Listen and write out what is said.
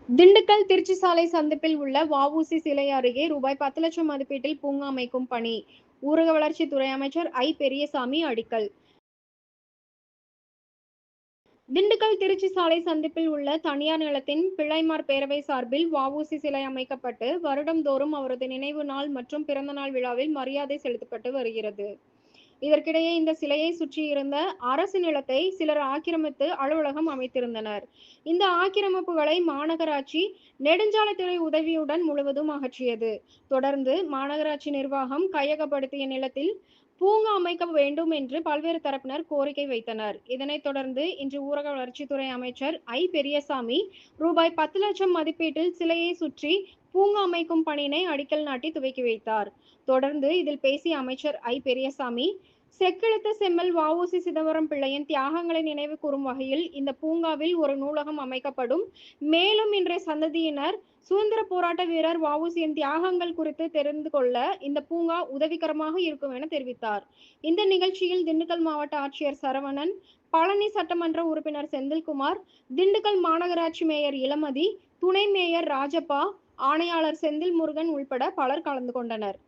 திண்டுக்கல் திருச்சி சாலை சந்திப்பில் உள்ள வ.உ.சி. சிலை அருகே ரூபாய் 10 லட்சம் மதிப்பீட்டில் பூங்கா அமைக்கும் பணி. ஊரக வளர்ச்சித்துறை அமைச்சர் ஐ. பெரியசாமி அடிக்கல். திண்டுக்கல் திருச்சி சாலை சந்திப்பில் உள்ள தனியார் நிலத்தின் பிள்ளைமார் பேரவை சார்பில் வ.உ.சி. சிலை அமைக்கப்பட்டு வருடந்தோறும் அவரது நினைவு நாள் மற்றும் பிறந்தநாள் விழாவில் மரியாதை செலுத்தப்பட்டு வருகிறது. இதற்கிடையே இந்த சிலையை சுற்றியிருந்த அரசு நிலத்தை சிலர் ஆக்கிரமித்து அலுவலகம் அமைத்திருந்தனர். இந்த ஆக்கிரமிப்புகளை மாநகராட்சி நெடுஞ்சாலைத்துறை உதவியுடன் முழுவதும் அகற்றியது. தொடர்ந்து மாநகராட்சி நிர்வாகம் கையகப்படுத்திய நிலத்தில் பூங்கா அமைக்க வேண்டும் என்று பல்வேறு தரப்பினர் கோரிக்கை வைத்தனர். இதனைத் தொடர்ந்து இன்று ஊரக வளர்ச்சித்துறை அமைச்சர் ஐ. பெரியசாமி ரூபாய் 10 லட்சம் மதிப்பீட்டில் சிலையை சுற்றி பூங்கா அமைக்கும் பணியினை அடிக்கல் நாட்டி துவக்கி வைத்தார். தொடர்ந்து இதில் பேசிய அமைச்சர் ஐ. பெரியசாமி, செக்கிழுத்த செம்மல் வ.உ.சி. சிதம்பரம் பிள்ளையின் தியாகங்களை நினைவு கூறும் வகையில் இந்த பூங்காவில் ஒரு நூலகம் அமைக்கப்படும். மேலும் இன்றைய சந்ததியினர் சுதந்திர போராட்ட வீரர் வ.உ.சி.யின் தியாகங்கள் குறித்து தெரிந்து கொள்ள இந்த பூங்கா உதவிகரமாக இருக்கும் என தெரிவித்தார். இந்த நிகழ்ச்சியில் திண்டுக்கல் மாவட்ட ஆட்சியர் சரவணன், பழனி சட்டமன்ற உறுப்பினர் செந்தில்குமார், திண்டுக்கல் மாநகராட்சி மேயர் இளமதி, துணை மேயர் ராஜப்பா, ஆணையாளர் செந்தில் முருகன் உள்பட பலர் கலந்து கொண்டனர்.